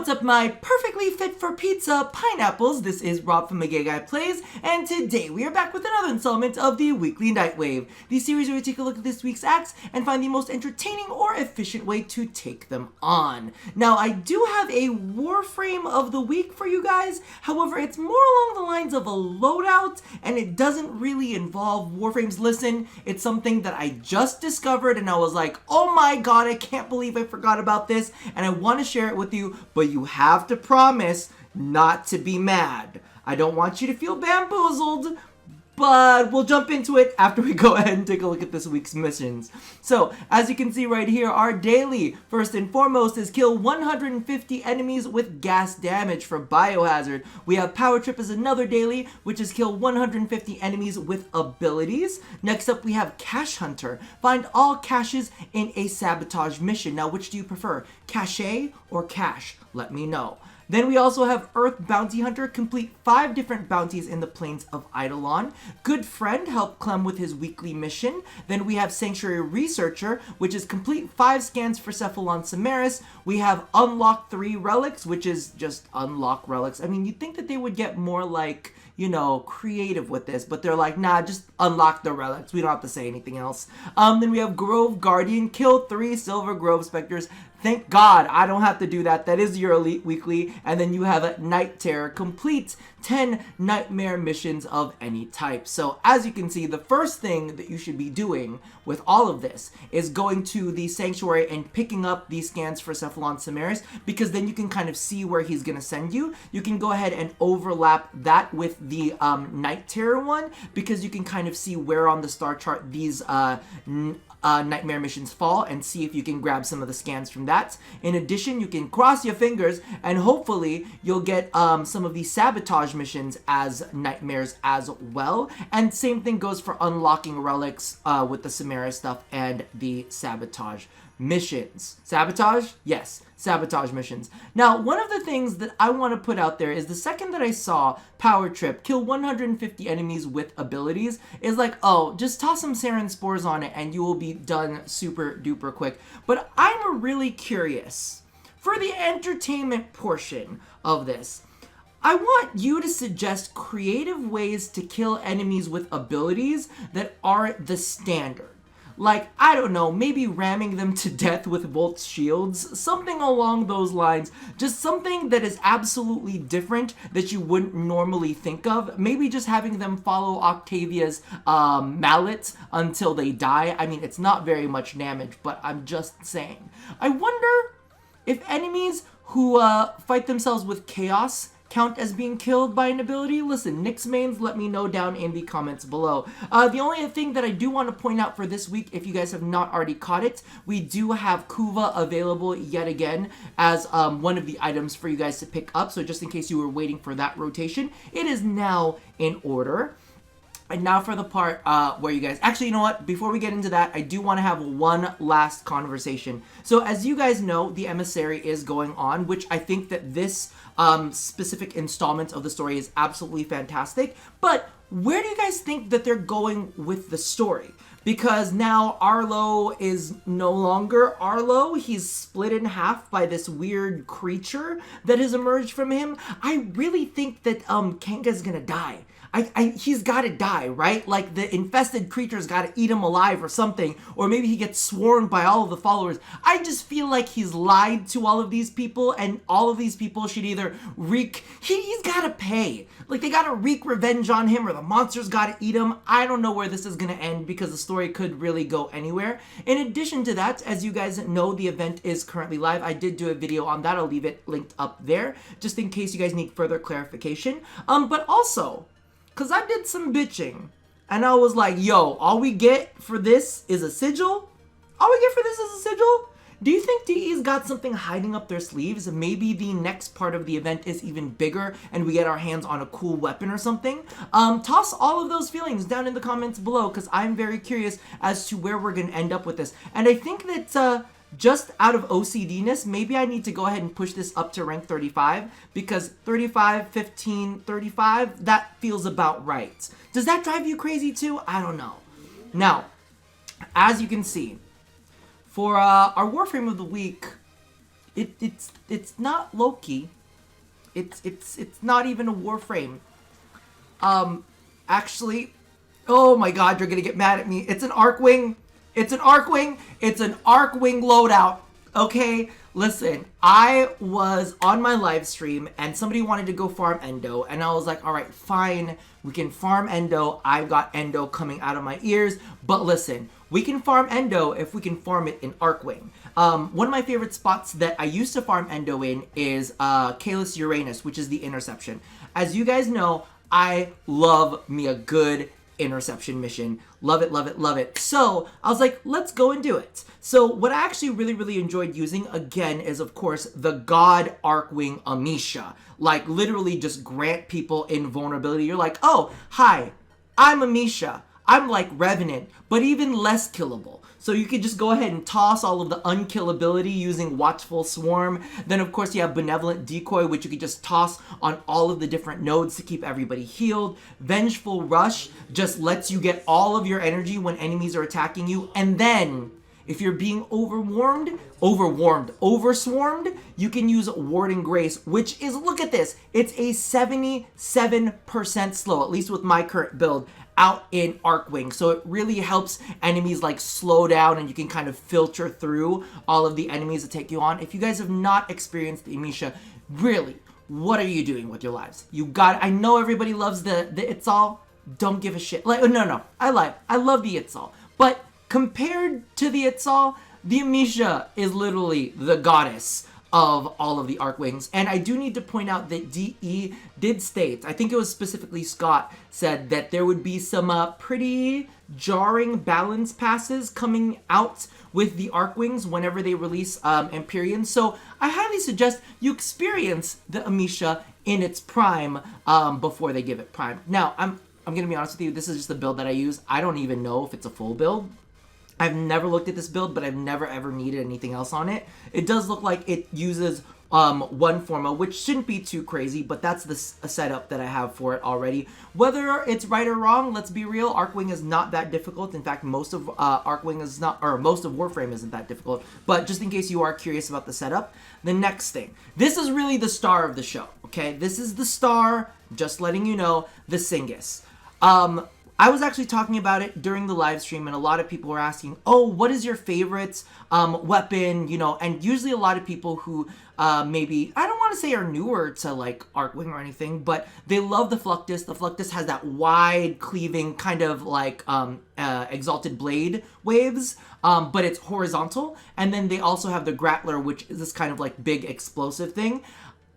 What's up, my perfectly fit for pizza pineapples? This is Rob from Gay Guy Plays, and today we are back with another installment of the Weekly Nightwave, the series where we take a look at this week's acts and find the most entertaining or efficient way to take them on. Now, I do have a Warframe of the week for you guys. However, it's more along the lines of a loadout, and it doesn't really involve Warframes. Listen, it's something that I just discovered, and I was like, oh my god, I can't believe I forgot about this, and I want to share it with you, but you have to promise not to be mad. I don't want you to feel bamboozled, but we'll jump into it after we go ahead and take a look at this week's missions. So, as you can see right here, our daily, first and foremost, is kill 150 enemies with gas damage for Biohazard. We have Power Trip as another daily, which is kill 150 enemies with abilities. Next up, we have Cache Hunter. Find all caches in a sabotage mission. Now, which do you prefer, cache or cache? Let me know. Then we also have Earth Bounty Hunter, complete 5 different bounties in the plains of Eidolon. Good Friend, help Clem with his weekly mission. Then we have Sanctuary Researcher, which is complete 5 scans for Cephalon Samaris. We have Unlock 3 Relics, which is just unlock relics. I mean, you'd think that they would get more like, you know, creative with this, but they're like, nah, just unlock the relics. We don't have to say anything else. Then we have Grove Guardian, kill 3 Silver Grove Specters. Thank God I don't have to do that. That is your elite weekly. And then you have a Night Terror, complete 10 nightmare missions of any type. So as you can see, the first thing that you should be doing with all of this is going to the Sanctuary and picking up these scans for Cephalon Samaris, because then you can kind of see where he's going to send you. You can go ahead and overlap that with the Night Terror one, because you can kind of see where on the star chart these nightmare missions fall and see if you can grab some of the scans from that. In addition, you can cross your fingers and hopefully you'll get some of the sabotage missions as nightmares as well. And same thing goes for unlocking relics with the Samaris stuff and the sabotage missions. Sabotage? Yes, sabotage missions. Now, one of the things that I want to put out there is the second that I saw Power Trip, kill 150 enemies with abilities, is like, oh, just toss some sarin spores on it and you will be done super duper quick. But I'm really curious, for the entertainment portion of this, I want you to suggest creative ways to kill enemies with abilities that aren't the standard. Like, I don't know, maybe ramming them to death with Volt's shields, something along those lines. Just something that is absolutely different that you wouldn't normally think of. Maybe just having them follow Octavia's mallet until they die. I mean, it's not very much damage, but I'm just saying. I wonder if enemies who fight themselves with chaos count as being killed by an ability. Listen, Nyx mains, let me know down in the comments below. The only thing that I do want to point out for this week, if you guys have not already caught it, we do have Kuva available yet again as one of the items for you guys to pick up. So just in case you were waiting for that rotation, it is now in order. And now for the part where you guys... Actually, you know what? Before we get into that, I do want to have one last conversation. So as you guys know, the Emissary is going on, which I think that this specific installment of the story is absolutely fantastic. But where do you guys think that they're going with the story? Because now Arlo is no longer Arlo. He's split in half by this weird creature that has emerged from him. I really think that Kenga's gonna die. He's gotta die, right? Like, the infested creature's gotta eat him alive or something, or maybe he gets sworn by all of the followers. I just feel like he's lied to all of these people, and all of these people should either he's gotta pay. Like, they gotta wreak revenge on him, or the monsters gotta eat him. I don't know where this is gonna end, because the story could really go anywhere. In addition to that, as you guys know, the event is currently live. I did do a video on that. I'll leave it linked up there, just in case you guys need further clarification. But also, because I did some bitching, and I was like, yo, all we get for this is a sigil? All we get for this is a sigil? Do you think DE's got something hiding up their sleeves? Maybe the next part of the event is even bigger, and we get our hands on a cool weapon or something? Toss all of those feelings down in the comments below, because I'm very curious as to where we're going to end up with this. And I think that... just out of OCD-ness, maybe I need to go ahead and push this up to rank 35, because 35, 15, 35, that feels about right. Does that drive you crazy too? I don't know. Now, as you can see, for our Warframe of the week, it's not Loki. It's not even a Warframe. Actually, oh my god, you're gonna get mad at me. It's an Archwing. It's an Archwing. It's an Archwing loadout. Okay, listen, I was on my live stream and somebody wanted to go farm Endo, and I was like, all right, fine, we can farm Endo. I've got Endo coming out of my ears, but listen, we can farm Endo if we can farm it in Archwing. One of my favorite spots that I used to farm Endo in is Kalis Uranus, which is the interception. As you guys know, I love me a good interception mission. Love it, love it, love it. So I was like, let's go and do it. So what I actually really enjoyed using, again, is of course the God Archwing Amisha. Like literally just grant people invulnerability. You're like, oh, hi, I'm Amisha. I'm like Revenant, but even less killable. So you could just go ahead and toss all of the unkillability using Watchful Swarm. Then of course you have Benevolent Decoy, which you could just toss on all of the different nodes to keep everybody healed. Vengeful Rush just lets you get all of your energy when enemies are attacking you. And then if you're being overswarmed, you can use Warding Grace, which is, look at this, it's a 77% slow, at least with my current build, out in Archwing. So it really helps enemies like slow down, and you can kind of filter through all of the enemies that take you on. If you guys have not experienced the Amisha, really, what are you doing with your lives? You got, I know everybody loves the It's All. Don't give a shit. Like, no, I lied. I love the It's All. But compared to the It's All, the Amisha is literally the goddess of all of the Archwings. And I do need to point out that DE did state, I think it was specifically Scott, said that there would be some pretty jarring balance passes coming out with the Archwings whenever they release Empyrean. So I highly suggest you experience the Amisha in its prime before they give it prime. Now, I'm gonna be honest with you, this is just the build that I use. I don't even know if it's a full build. I've never looked at this build, but I've never ever needed anything else on it. It does look like it uses one Forma, which shouldn't be too crazy, but that's the setup that I have for it already. Whether it's right or wrong, let's be real, Archwing is not that difficult. In fact, most of Archwing is not, or most of Warframe isn't that difficult. But just in case you are curious about the setup, the next thing. This is really the star of the show, okay? This is the star, just letting you know, the Singus. I was actually talking about it during the live stream, and a lot of people were asking, oh, what is your favorite weapon, you know, and usually a lot of people who maybe, I don't want to say are newer to like Archwing or anything, but they love the Fluctus. The Fluctus has that wide cleaving kind of like Exalted Blade waves, but it's horizontal. And then they also have the Grappler, which is this kind of like big explosive thing.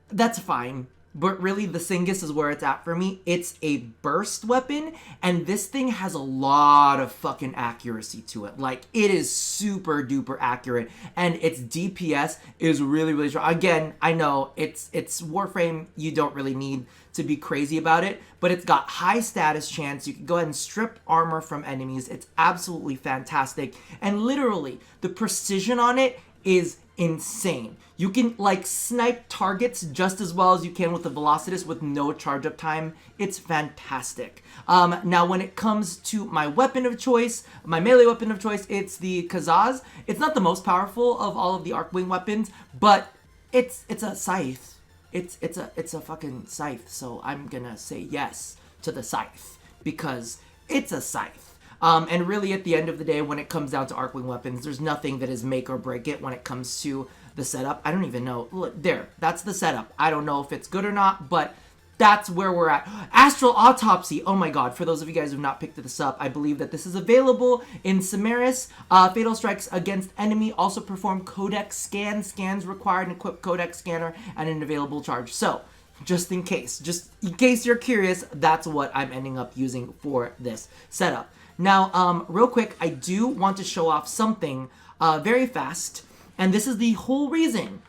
That's fine. But really, the Singus is where it's at for me. It's a burst weapon, and this thing has a lot of fucking accuracy to it. Like, it is super duper accurate, and its DPS is really strong. Again, I know it's Warframe. You don't really need to be crazy about it, but it's got high status chance. You can go ahead and strip armor from enemies. It's absolutely fantastic, and literally, the precision on it is insane. You can like snipe targets just as well as you can with the Velocitus with no charge up time. It's fantastic. Now when it comes to my weapon of choice, my melee weapon of choice, it's the Kazaz. It's not the most powerful of all of the Archwing weapons, but it's a scythe. It's a fucking scythe. So I'm gonna say yes to the scythe because it's a scythe. And really at the end of the day, when it comes down to Archwing weapons, there's nothing that is make or break it when it comes to the setup. I don't even know. Look, there, that's the setup. I don't know if it's good or not, but that's where we're at. Astral Autopsy. Oh my god, for those of you guys who have not picked this up, I believe that this is available in Samaris. Fatal strikes against enemy. Also perform codex scans. Scans required and equip codex scanner and an available charge. So, just in case you're curious, that's what I'm ending up using for this setup. Now, real quick, I do want to show off something very fast. And this is the whole reason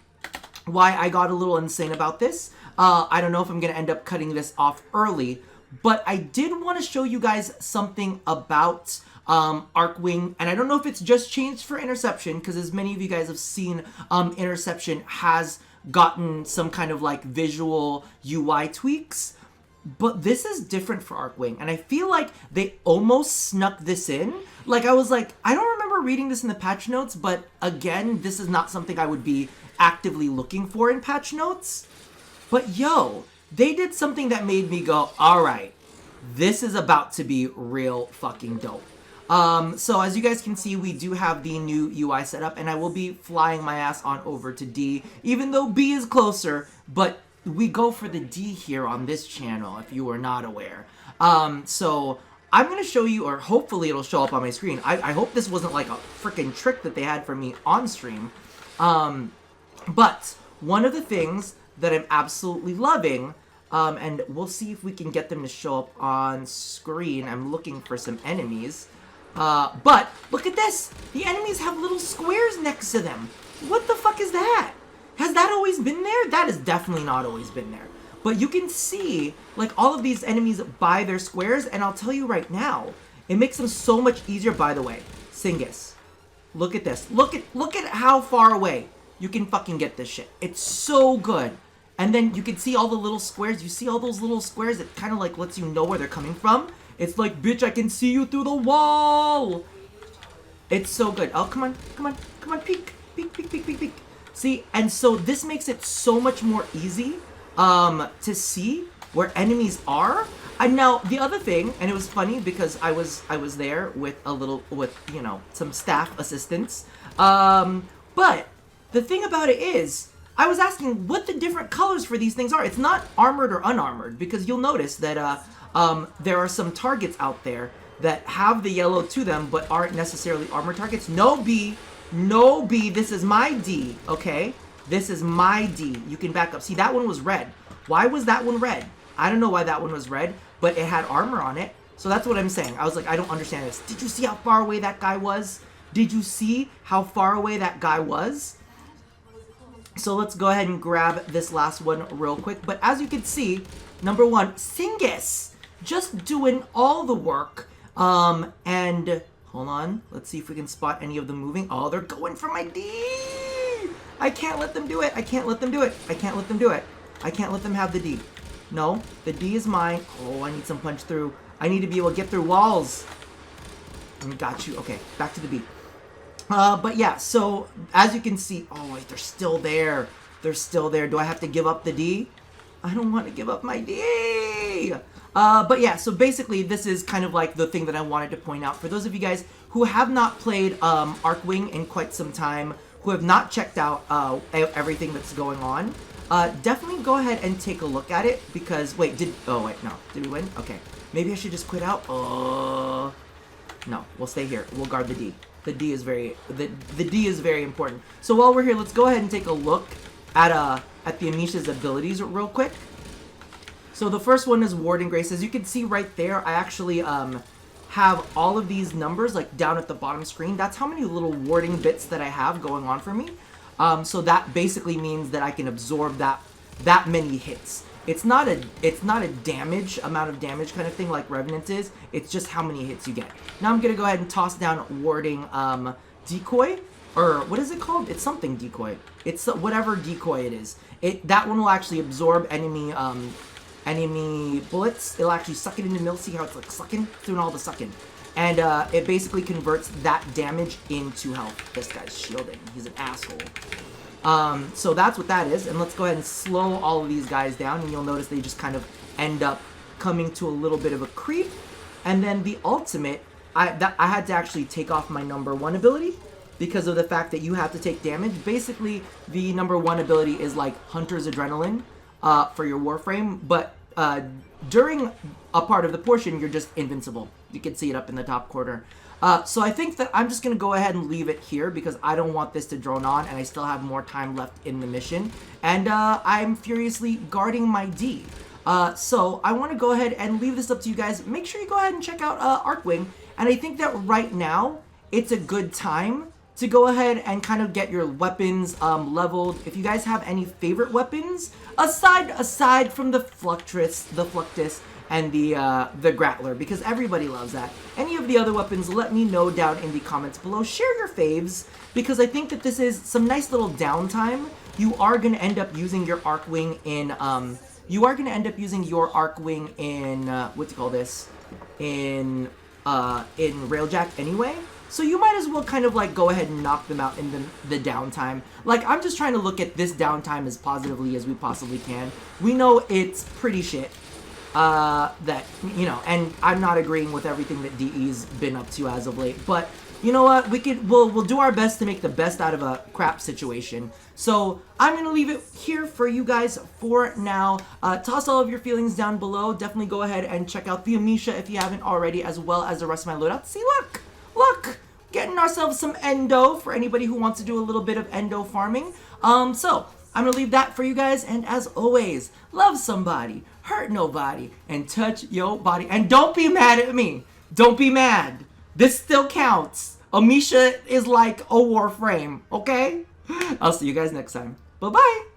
why I got a little insane about this. I don't know if I'm going to end up cutting this off early, but I did want to show you guys something about Archwing. And I don't know if it's just changed for Interception, because as many of you guys have seen, Interception has gotten some kind of like visual UI tweaks. But this is different for Archwing, and I feel like they almost snuck this in. Like, I was like, I don't remember remember reading this in the patch notes, but again, this is not something I would be actively looking for in patch notes. But yo, they did something that made me go, all right, this is about to be real fucking dope. So as you guys can see, we do have the new UI set up, and I will be flying my ass on over to D, even though B is closer, but we go for the D here on this channel, if you were not aware. So I'm going to show you, or hopefully it'll show up on my screen. I hope this wasn't like a freaking trick that they had for me on stream. But one of the things that I'm absolutely loving, and we'll see if we can get them to show up on screen. I'm looking for some enemies. But look at this. The enemies have little squares next to them. What the fuck is that? Has that always been there? That has definitely not always been there. But you can see, like, all of these enemies by their squares, and I'll tell you right now, it makes them so much easier. By the way, Singus, look at this. Look at how far away you can fucking get this shit. It's so good. And then you can see all the little squares. You see all those little squares? It kind of like lets you know where they're coming from. It's like, bitch, I can see you through the wall. It's so good. Oh, come on, come on, come on, peek, peek, peek, peek, peek, peek. See, and so this makes it so much more easy to see where enemies are. And now the other thing, and it was funny because I was there with you know, some staff assistants. But the thing about it is, I was asking what the different colors for these things are. It's not armored or unarmored, because you'll notice that there are some targets out there that have the yellow to them but aren't necessarily armored targets. No B, no B, this is my D, okay? This is my D. You can back up. See, that one was red. Why was that one red? I don't know why that one was red, but it had armor on it. So that's what I'm saying. I was like, I don't understand this. Did you see how far away that guy was? Did you see how far away that guy was? So let's go ahead and grab this last one real quick. But as you can see, number one, Singus, just doing all the work. And hold on, let's see if we can spot any of them moving. Oh, they're going for my D. I can't let them do it. I can't let them do it. I can't let them do it. I can't let them have the D. No, the D is mine. Oh, I need some punch through. I need to be able to get through walls. Got you. Okay, back to the B. But yeah, so as you can see, oh wait, they're still there. They're still there. Do I have to give up the D? I don't want to give up my D. But yeah, so basically this is kind of like the thing that I wanted to point out. For those of you guys who have not played Archwing in quite some time, who have not checked out everything that's going on, definitely go ahead and take a look at it, because, wait, oh wait, no, did we win? Okay, maybe I should just quit out. No, we'll stay here. We'll guard the D. The D is very important. So while we're here, let's go ahead and take a look at the Amisha's abilities real quick. So the first one is Warding Grace. As you can see right there, I actually have all of these numbers like down at the bottom screen. That's how many little warding bits that I have going on for me. So that basically means that I can absorb that many hits. It's not a amount of damage kind of thing like Revenant is. It's just how many hits you get. Now I'm gonna go ahead and toss down Warding Decoy, or what is it called? It's something Decoy. It's whatever decoy it is. That one will actually absorb enemy bullets. It'll actually suck it into mill. See how it's like sucking? It's doing all the sucking. And it basically converts that damage into health. This guy's shielding. He's an asshole. So that's what that is. And let's go ahead and slow all of these guys down. And you'll notice they just kind of end up coming to a little bit of a creep. And then the ultimate, I had to actually take off my number 1 ability because of the fact that you have to take damage. Basically, the number 1 ability is like Hunter's Adrenaline for your Warframe. But during a part of the portion, you're just invincible. You can see it up in the top corner. So I think that I'm just going to go ahead and leave it here because I don't want this to drone on and I still have more time left in the mission. And I'm furiously guarding my D. So I want to go ahead and leave this up to you guys. Make sure you go ahead and check out Archwing. And I think that right now, it's a good time to go ahead and kind of get your weapons leveled. If you guys have any favorite weapons, aside from the Fluctus, and the Grappler, because everybody loves that. Any of the other weapons, let me know down in the comments below. Share your faves, because I think that this is some nice little downtime. You are going to end up using your Archwing in, what do you call this? In Railjack anyway. So you might as well kind of like go ahead and knock them out in the downtime. Like, I'm just trying to look at this downtime as positively as we possibly can. We know it's pretty shit. That, you know, and I'm not agreeing with everything that DE's been up to as of late, but you know what, we'll do our best to make the best out of a crap situation. So I'm gonna leave it here for you guys for now. Toss all of your feelings down below. Definitely go ahead and check out the Amisha if you haven't already, as well as the rest of my loadout. See, look, getting ourselves some endo for anybody who wants to do a little bit of endo farming. So I'm gonna leave that for you guys, and as always, love somebody, hurt nobody, and touch your body. And don't be mad at me. Don't be mad. This still counts. Amisha is like a Warframe, okay? I'll see you guys next time. Bye-bye.